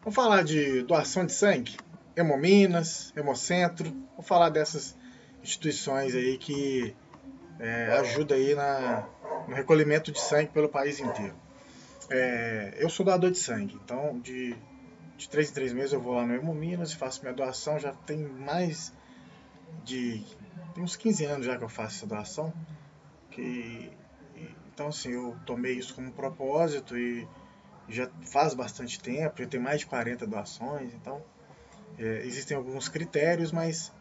Vamos falar de doação de sangue, Hemominas, Hemocentro, vamos falar dessas instituições aí que ajudam aí no recolhimento de sangue pelo país inteiro. Eu sou doador de sangue, então de 3 em 3 meses eu vou lá no Hemominas e faço minha doação. Já tem mais tem uns 15 anos já que eu faço essa doação. Então assim, eu tomei isso como propósito e já faz bastante tempo, já tem mais de 40 doações, então existem alguns critérios, mas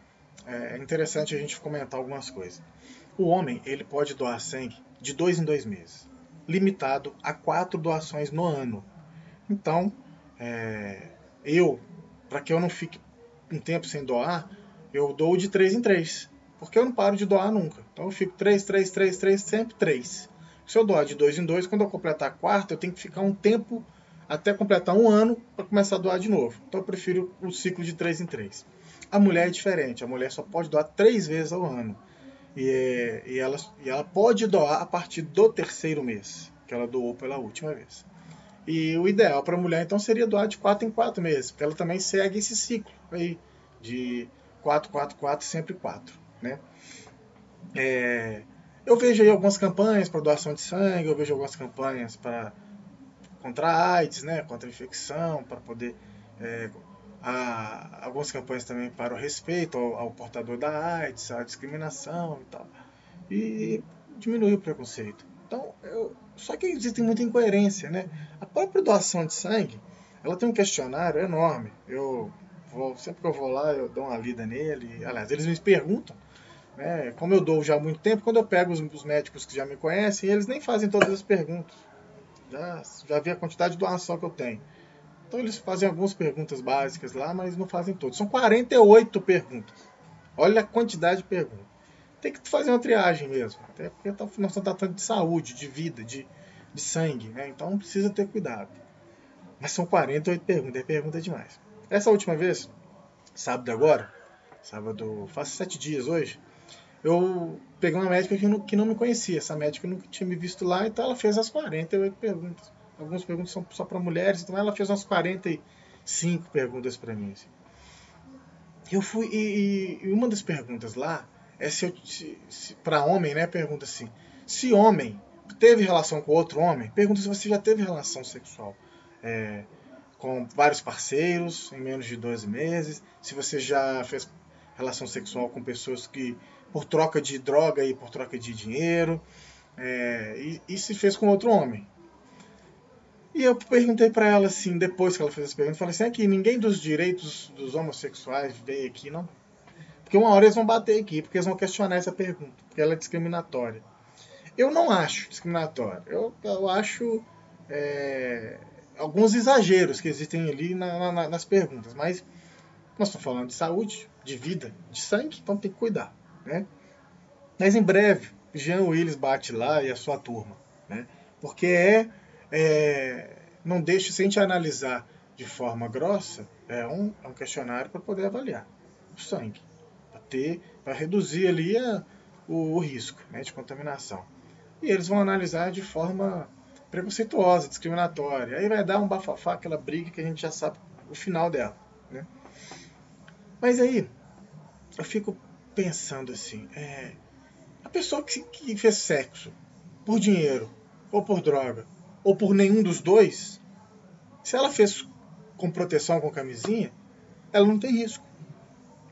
é interessante a gente comentar algumas coisas. O homem, ele pode doar sangue de 2 em 2 meses, limitado a 4 doações no ano. Então, para que eu não fique um tempo sem doar, eu dou de 3 em 3, porque eu não paro de doar nunca. Então eu fico 3, 3, 3, 3, sempre 3. Se eu doar de 2 em 2, quando eu completar a quarta, eu tenho que ficar um tempo até completar um ano para começar a doar de novo. Então eu prefiro o ciclo de 3 em 3. A mulher é diferente, a mulher só pode doar 3 vezes ao ano. E ela pode doar a partir do terceiro mês, que ela doou pela última vez. E o ideal para a mulher então seria doar de 4 em 4 meses, porque ela também segue esse ciclo aí de 4, 4, 4, sempre 4, né? Eu vejo aí algumas campanhas para doação de sangue, eu vejo algumas campanhas contra a AIDS, né, contra a infecção, para poder algumas campanhas também para o respeito ao portador da AIDS, a discriminação e tal, e diminuir o preconceito. Então, só que existe muita incoerência, né? A própria doação de sangue, ela tem um questionário enorme. Sempre que eu vou lá, eu dou uma lida nele. Aliás, eles me perguntam, né? Como eu dou já há muito tempo, quando eu pego os médicos que já me conhecem, eles nem fazem todas as perguntas. Já vi a quantidade de doação que eu tenho. Então eles fazem algumas perguntas básicas lá, mas não fazem todas. São 48 perguntas. Olha a quantidade de perguntas. Tem que fazer uma triagem mesmo. Até porque nós estamos tratando de saúde, de vida, de sangue, né? Então precisa ter cuidado. Mas são 48 perguntas, é pergunta demais. Essa última vez, sábado agora, faz 7 dias hoje, eu peguei uma médica que não me conhecia. Essa médica nunca tinha me visto lá, então ela fez as 48 perguntas. Algumas perguntas são só para mulheres, então ela fez umas 45 perguntas para mim. Assim. Eu fui e uma das perguntas lá é se para homem, né? Pergunta assim: se homem teve relação com outro homem, pergunta se você já teve relação sexual com vários parceiros em menos de 12 meses, se você já fez relação sexual com pessoas que por troca de droga e por troca de dinheiro, e se fez com outro homem. E eu perguntei para ela assim, depois que ela fez essa pergunta, falei assim: aqui, ninguém dos direitos dos homossexuais veio aqui, não? Porque uma hora eles vão bater aqui, porque eles vão questionar essa pergunta, porque ela é discriminatória. Eu não acho discriminatória. Eu acho alguns exageros que existem ali nas perguntas, mas nós estamos falando de saúde, de vida, de sangue, então tem que cuidar, né? Mas em breve, Jean Willis bate lá e a sua turma, né? Porque não deixe, se a gente analisar de forma grossa, é um questionário para poder avaliar o sangue, para reduzir ali o risco, né, de contaminação. E eles vão analisar de forma preconceituosa, discriminatória. Aí vai dar um bafafá, aquela briga que a gente já sabe o final dela, né? Mas aí eu fico pensando assim, a pessoa que fez sexo por dinheiro, ou por droga, ou por nenhum dos dois, se ela fez com proteção, com camisinha, ela não tem risco.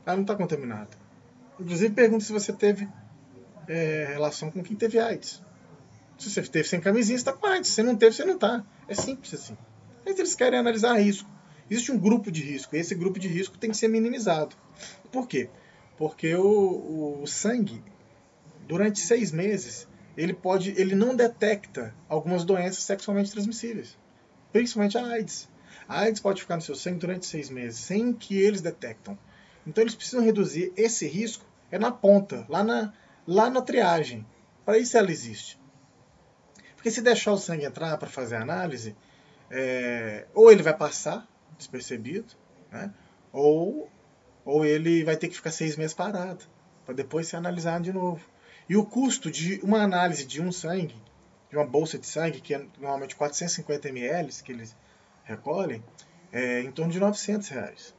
Ela não está contaminada. Inclusive, pergunta se você teve relação com quem teve AIDS. Se você teve sem camisinha, você está com AIDS. Se você não teve, você não está. É simples assim. Mas eles querem analisar risco. Existe um grupo de risco, e esse grupo de risco tem que ser minimizado. Por quê? Porque o sangue, durante 6 meses, ele não detecta algumas doenças sexualmente transmissíveis, principalmente a AIDS. A AIDS pode ficar no seu sangue durante 6 meses, sem que eles detectam. Então eles precisam reduzir esse risco na ponta, lá na triagem. Para isso ela existe. Porque se deixar o sangue entrar para fazer a análise, ou ele vai passar despercebido, né? ou ele vai ter que ficar 6 meses parado, para depois ser analisado de novo. E o custo de uma análise de um sangue, de uma bolsa de sangue, que é normalmente 450 ml que eles recolhem, em torno de R$ 900.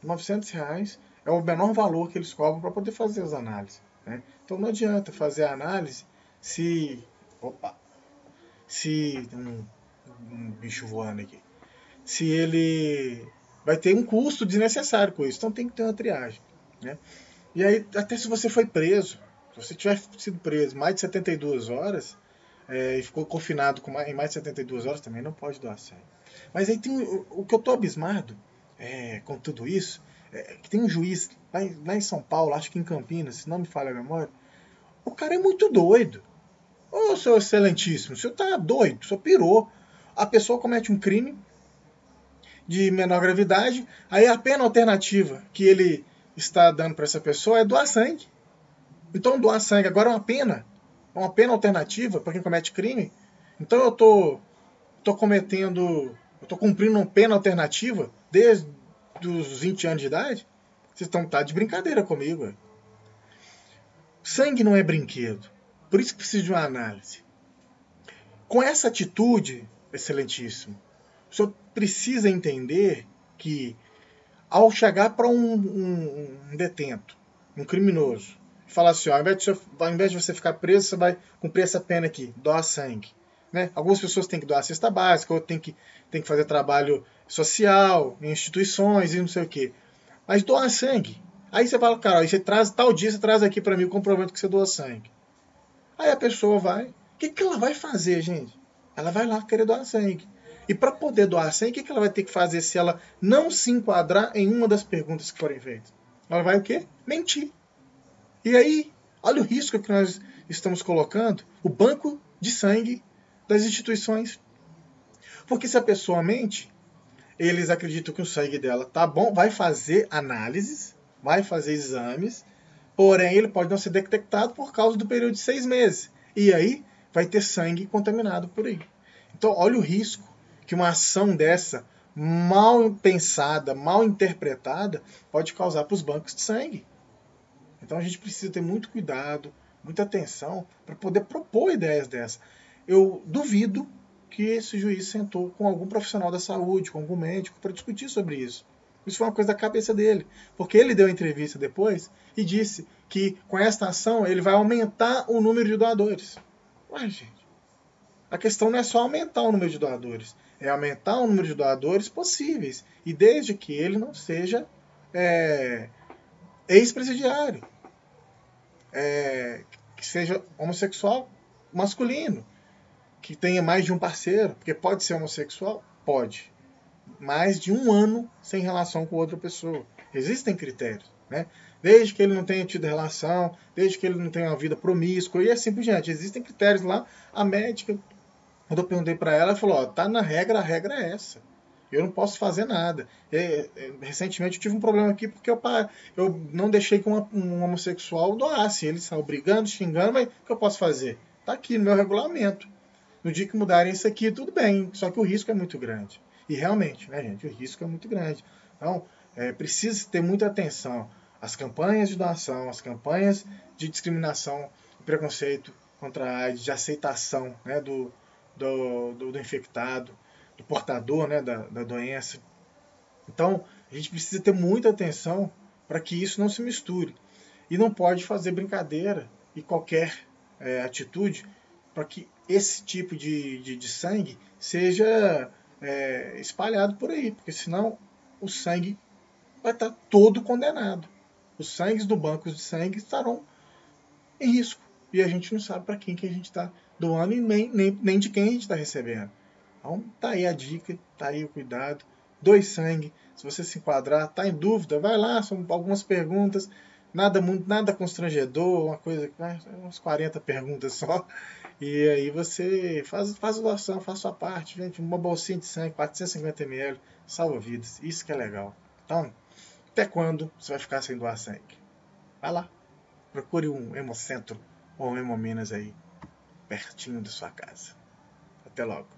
R$ 900 é o menor valor que eles cobram para poder fazer as análises, né? Então não adianta fazer a análise se... Opa! Se... um bicho voando aqui. Se ele vai ter um custo desnecessário com isso. Então tem que ter uma triagem, né? E aí, até se você foi preso, se você tiver sido preso mais de 72 horas, e ficou confinado em mais de 72 horas, também não pode doar sangue. Mas aí tem o que eu estou abismado com tudo isso, que tem um juiz lá em São Paulo, acho que em Campinas, se não me falha a memória, o cara é muito doido. Ô, seu excelentíssimo, o senhor tá doido, o senhor pirou. A pessoa comete um crime de menor gravidade, aí a pena alternativa que ele está dando para essa pessoa é doar sangue. Então doar sangue agora é uma pena alternativa para quem comete crime. Então eu tô cumprindo uma pena alternativa desde os 20 anos de idade. Vocês estão de brincadeira comigo. Véio. Sangue não é brinquedo. Por isso que precisa de uma análise. Com essa atitude, excelentíssimo, o senhor precisa entender que ao chegar para um detento, um criminoso, falar assim, ó, ao invés de você ficar preso, você vai cumprir essa pena aqui, doar sangue. Né? Algumas pessoas têm que doar cesta básica, outras têm que fazer trabalho social, em instituições e não sei o quê. Mas doar sangue. Aí você fala, cara, aí você traz, tal dia você traz aqui para mim o comprovante que você doa sangue. Aí a pessoa vai. O que ela vai fazer, gente? Ela vai lá querer doar sangue. E para poder doar sangue, o que ela vai ter que fazer se ela não se enquadrar em uma das perguntas que forem feitas? Ela vai o quê? Mentir. E aí, olha o risco que nós estamos colocando, o banco de sangue das instituições. Porque se a pessoa mente, eles acreditam que o sangue dela tá bom, vai fazer análises, vai fazer exames, porém ele pode não ser detectado por causa do período de 6 meses. E aí vai ter sangue contaminado por aí. Então olha o risco que uma ação dessa, mal pensada, mal interpretada, pode causar para os bancos de sangue. Então a gente precisa ter muito cuidado, muita atenção para poder propor ideias dessas. Eu duvido que esse juiz sentou com algum profissional da saúde, com algum médico, para discutir sobre isso. Isso foi uma coisa da cabeça dele, porque ele deu entrevista depois e disse que com esta ação ele vai aumentar o número de doadores. Ué, gente, a questão não é só aumentar o número de doadores, é aumentar o número de doadores possíveis, e desde que ele não seja ex-presidiário, que seja homossexual masculino, que tenha mais de um parceiro, porque pode ser homossexual? Pode. Mais de um ano sem relação com outra pessoa. Existem critérios, né? Desde que ele não tenha tido relação, desde que ele não tenha uma vida promíscua, e assim por diante. Existem critérios lá. A médica, quando eu perguntei para ela, ela falou, ó, tá na regra, a regra é essa. Eu não posso fazer nada. Recentemente eu tive um problema aqui porque eu não deixei que um homossexual doasse. Ele saiu brigando, xingando, mas o que eu posso fazer? Tá aqui no meu regulamento. No dia que mudarem isso aqui, tudo bem. Só que o risco é muito grande. E realmente, né, gente, o risco é muito grande. Então, precisa ter muita atenção. As campanhas de doação, as campanhas de discriminação e preconceito contra a AIDS, de aceitação, né, do infectado, do portador, né, da doença. Então, a gente precisa ter muita atenção para que isso não se misture. E não pode fazer brincadeira e qualquer atitude para que esse tipo de sangue seja espalhado por aí, porque senão o sangue vai estar todo condenado. Os sangues do banco de sangue estarão em risco. E a gente não sabe para quem que a gente está doando e nem de quem a gente está recebendo. Então tá aí a dica, tá aí o cuidado. Doe sangue. Se você se enquadrar, tá em dúvida, vai lá, são algumas perguntas. Nada constrangedor, uma coisa, umas 40 perguntas só. E aí você faz a doação, faz a sua parte, gente. Uma bolsinha de sangue, 450 ml, salva vidas. Isso que é legal. Então, até quando você vai ficar sem doar sangue? Vai lá, procure um Hemocentro ou um Hemominas aí, pertinho da sua casa. Até logo.